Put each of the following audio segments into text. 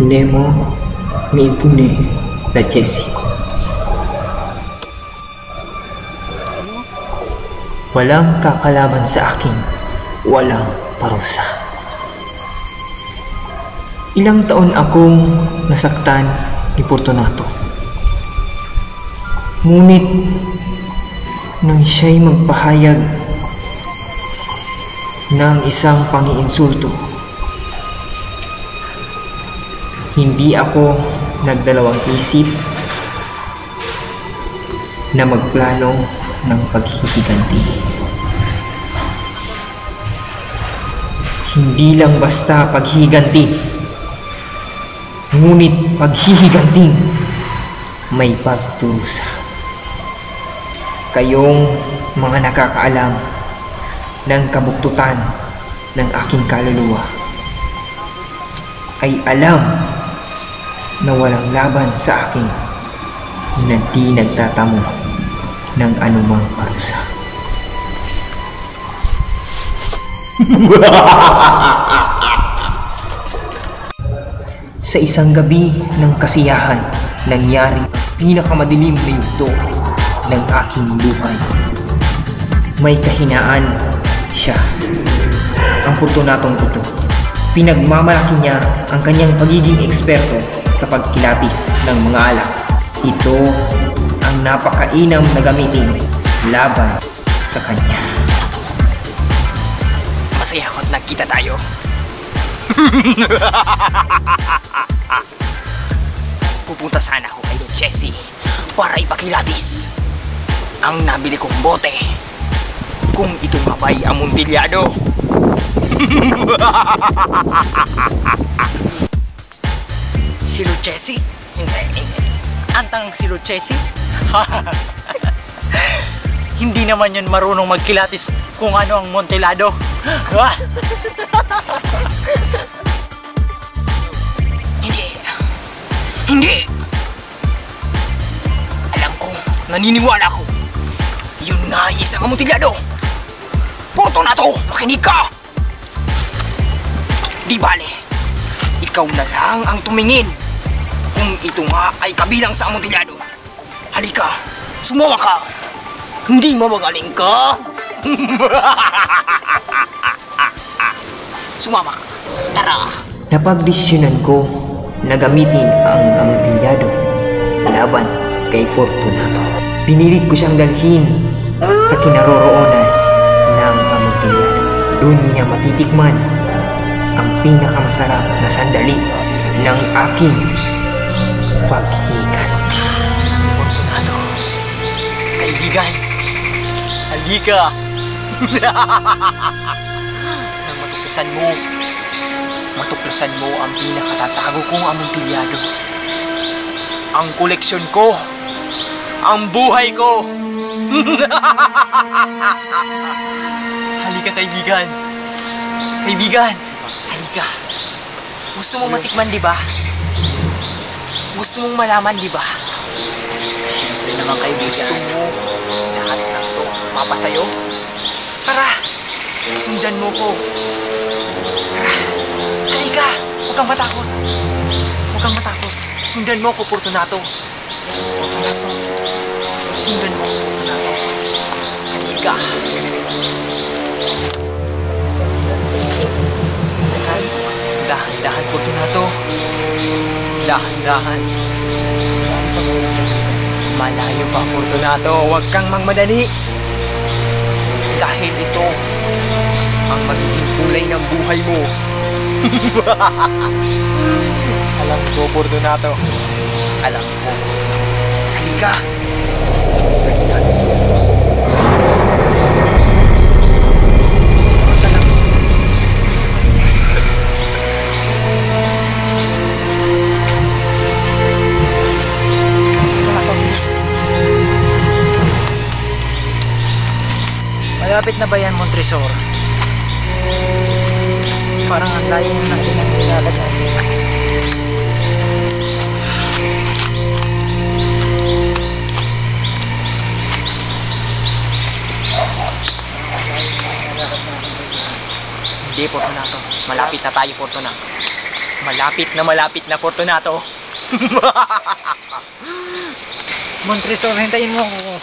Nemo mi impune na Jessie. Walang kakalaban sa akin, walang parusa. Ilang taon akong nasaktan ni Fortunato. Ngunit nang siya'y magpahayag ng isang pangiinsulto, hindi ako nagdalawang isip na magplano ng paghihiganti. Hindi lang basta paghihiganti, ngunit paghihiganting may pagturusa. Kayong mga nakakaalam ng kabuktutan ng aking kaluluwa ay alam na walang laban sa akin na di nagtatamo ng anumang parusa. Sa isang gabi ng kasiyahan, nangyari pinakamadilim na yugto ng aking buhay. May kahinaan siya, ang Fortunatong ito. Pinagmamalaki niya ang kanyang pagiging eksperto sa pagkilapis ng mga alak. Ito ang napakainam na gamitin laban sa kanya. Masaya ako't nagkita tayo. Pupunta sana ako kay Jessie para ipakilapis ang nabili kong bote. Kung ito nga ba'y amuntilyado. Si Jessie? Antang si Jessie? Hindi naman yun marunong magkilatis kung ano ang montilado. Hindi! Alam ko, naniniwala ko. Yun na isang amuntilyado. Fortunato, makinig ka! Di bale, ikaw na lang ang tumingin kung ito nga ay kabilang sa amuntilyado. Halika, sumama ka. Hindi mamagaling ka. Sumama ka. Tara. Napagdesisyonan ko na gamitin ang amuntilyado laban kay Fortunato. Pinilit ko siyang dalhin sa kinaroroonan ng amuntilyado. Doon niya matitikman ang pinakamasarap na sandali ng aking paghihiganti. Fortunato, kaibigan, halika. Nang matuklasan mo ang pinakatatago kong amuntilyado. Ang koleksyon ko, ang buhay ko. Halika, kaibigan. Kaibigan, halika. Gusto mong matikman, di ba? Gusto mong malaman, di ba? Siyempre naman, kaibigan. Gusto mo lahat ng to mapasayo? Tara, sundan mo ko. Tara, halika. Huwag kang matakot. Huwag kang matakot. Sundan mo ko, Fortunato. Fortunato. Sundan mo, Fortunato. Halika. Dahan-dahan, Fortunato. Dahan-dahan. Malayo pa, Fortunato. Huwag kang magmadali. Dahil ito ang magiging kulay ng buhay mo. Alam ko, Fortunato. Alam ko. Halika. Malapit na ba yan, Montresor? Parang ang layo natin ang nilalagay. Hindi, Fortunato. Malapit na tayo, Fortunato. Malapit na, Fortunato. Montresor, hintayin mo ako.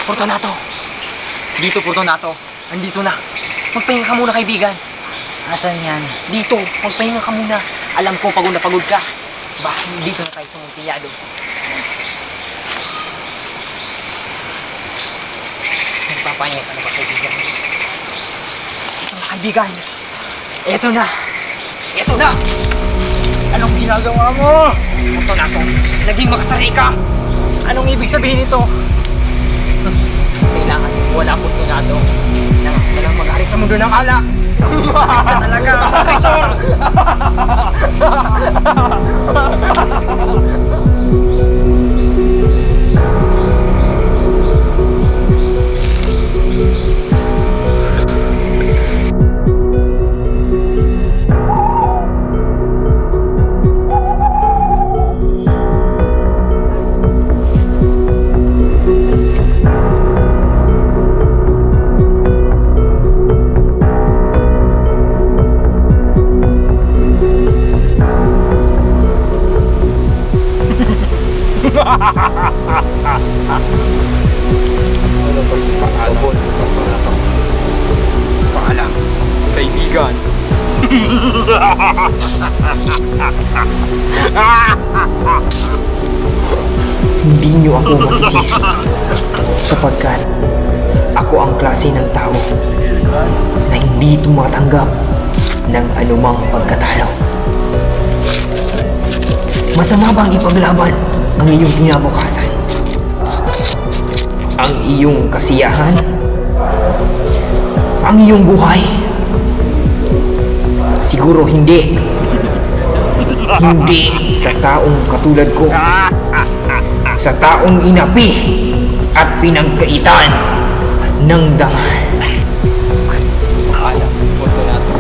Fortunato. Dito, Fortunato. Andito na. Magpahinga ka muna, kaibigan. Asan yan? Dito, magpahinga ka muna. Alam ko pagod na pagod ka. Dito na tayo sa Montillado. Nagpapahinga ka na ba, kaibigan? Ito na, kaibigan. Ito na. Anong ginagawa mo? Fortunato, naging makasari ka. Anong ibig sabihin nito? Kailangan wala, Fortunato. Walang mag-ari sa mundo ng alak. Ka talaga, Montresor! Paalam, kaibigan. Hindi niyo ako masisisi sapagkat ako ang klase ng tao na hindi tumatanggap ng anumang pagkatalo. Masama bang ipaglaban ang iyong kinabukasan? Ang iyong kasiyahan? Ang iyong buhay? Siguro hindi. Hindi sa taong katulad ko. Sa taong inapi at pinagkaitan ng dangal. Paalam, Fortunato.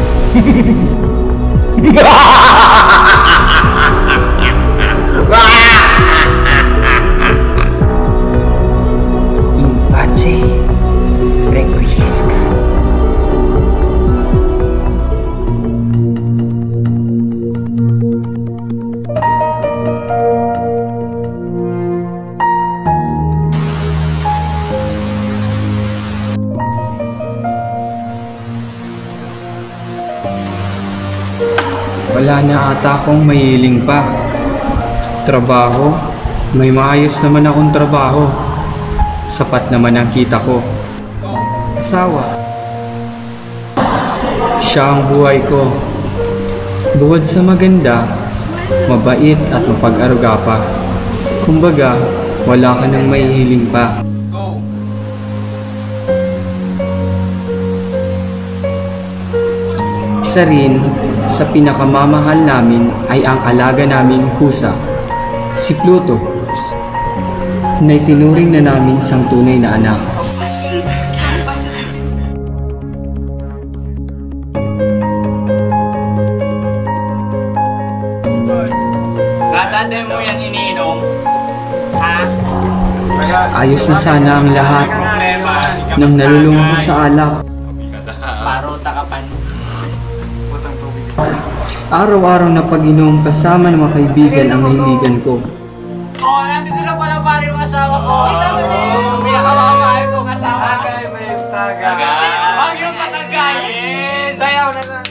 In pace requiescat. Wala na ata akong mahiling pa. Trabaho? May maayos naman akong trabaho. Sapat naman ang kita ko. Asawa? Siya ang buhay ko. Bukod sa maganda, mabait at mapag-aruga pa. Kumbaga, wala ka nang mahihiling pa. Isa rin sa pinakamamahal namin ay ang alaga naming pusa, si Pluto, na itinuring na namin siyang tunay na anak. Natatay mo yan iniinom? Ha? Ayos na sana ang lahat nang nalulungan ko sa alak. Parota ka pa. Araw-araw na pag-inom kasama ng mga kaibigan ang nahiligan ko. Oh, nandito na pala pare yung asawa ko. Ay, tama na yun. Pinakamamahal kong asawa. Tagay, may tagay. Huwag yung patagayin. Sayaw na lang.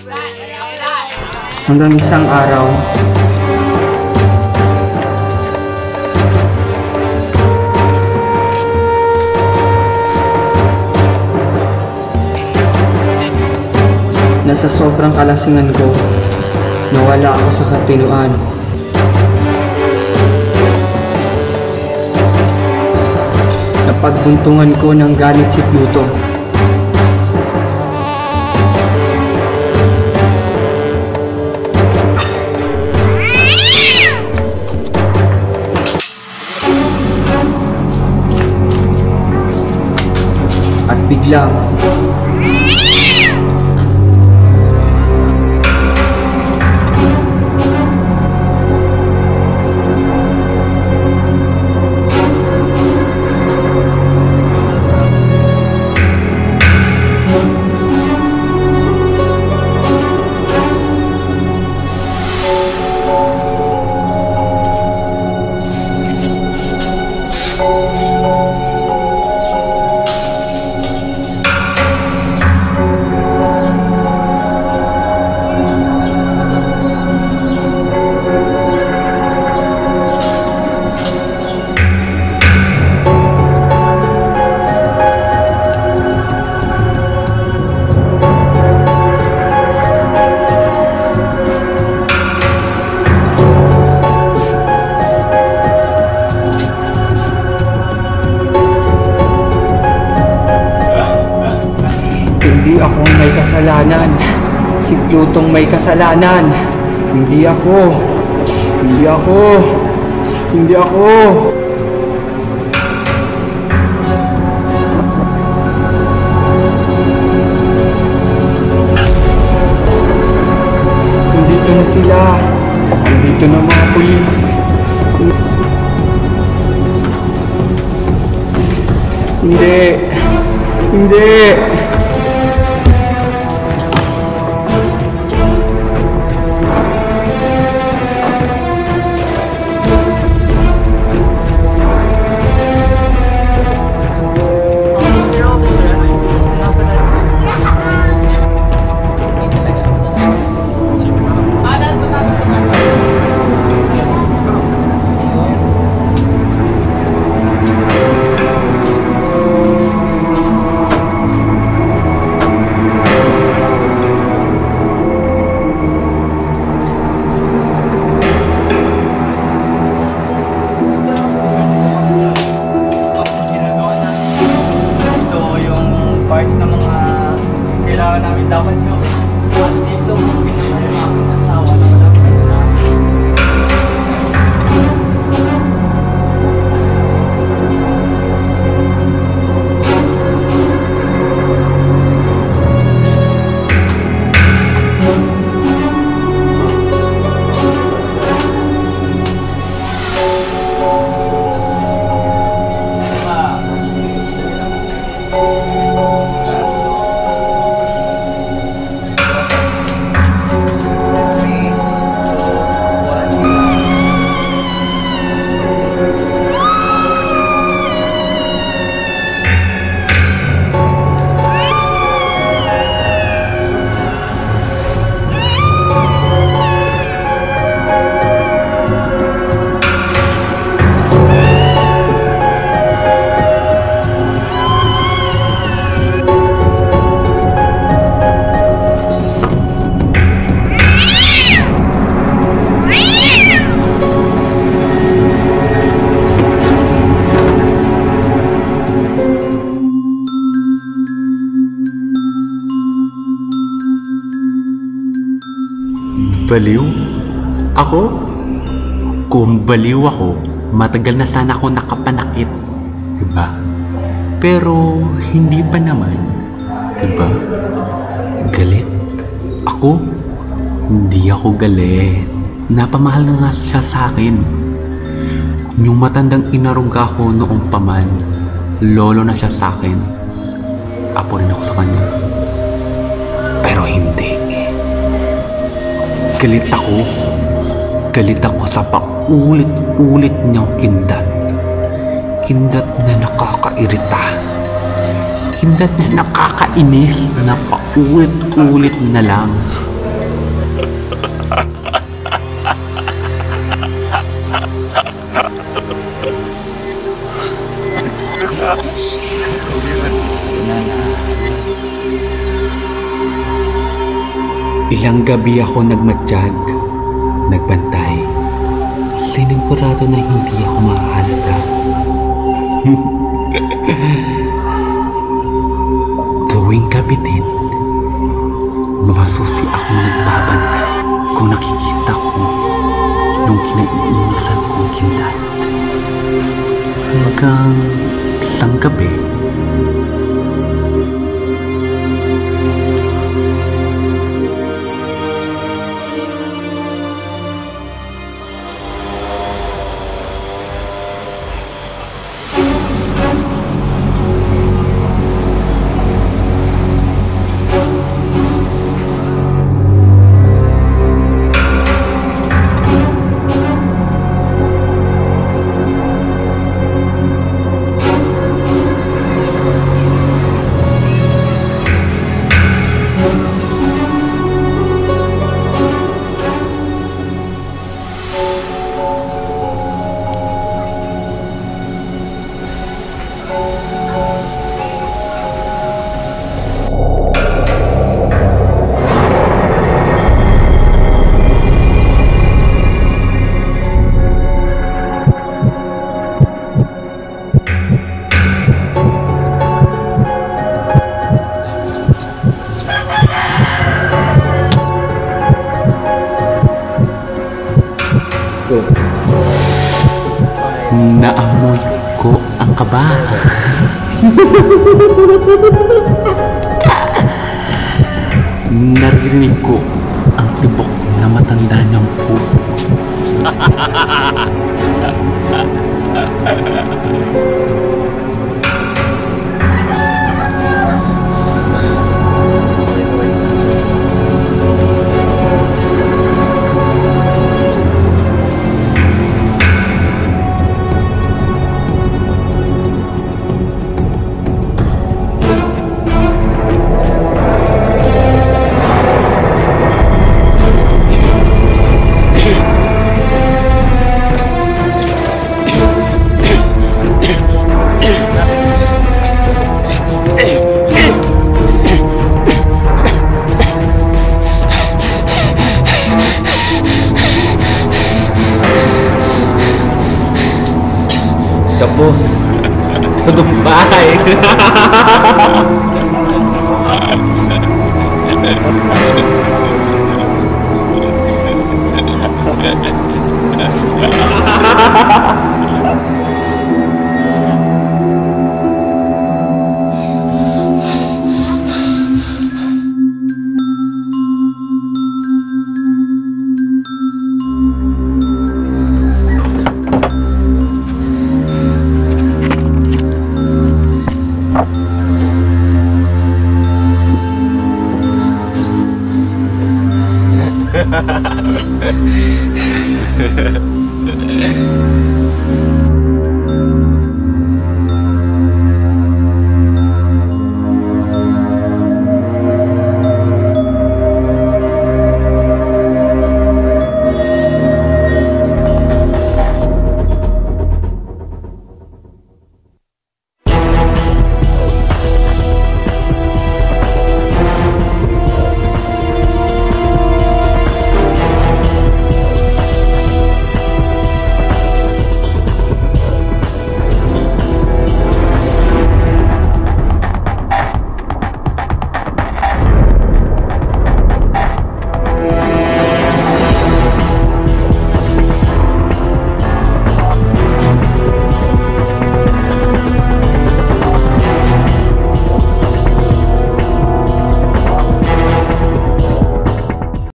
Hanggang isang araw, na sa sobrang kalasingan ko, nawala ako sa katinuan. Napagbuntungan ko ng galit si Pluto. At biglang, kasalanan. Si Plutong may kasalanan. Hindi ako. Hindi ako. Hindi ako. Nandito na sila. Nandito na mga pulis. Hindi. Hindi. Mr. Officer, ano yung napalala? Ginagawa namin. Ito yung part ng mga kailangan namin dapat gawin. At dito, pinamahal ng aking asawa na dapat namin. Baliw? Ako? Kung baliw ako, matagal na sana ako nakapanakit. Diba? Pero hindi pa naman. Diba? Galit? Ako? Hindi ako galit. Napamahal na nga siya sa akin. Yung matandang inaruga ko noong paman, lolo na siya sa akin. Apo rin ako sa kanya. Pero hindi. Galit ako. Galit ako sa paulit-ulit niyang kindat. Kindat na nakakairita. Kindat na nakakainis na paulit-ulit na lang. Ilang gabi ako nagmatsyag, nagbantay, sinigurado na hindi ako mahalata. Tuwing gabi din, masusi ako nagbabantay kung nakikita ko nung kinaiinisan kong kindat. Hanggang isang gabi, ko. Naamoy ko ang kaba. Naririnig ko ang tibok na matanda niyang puso. Tapos, tutumpay.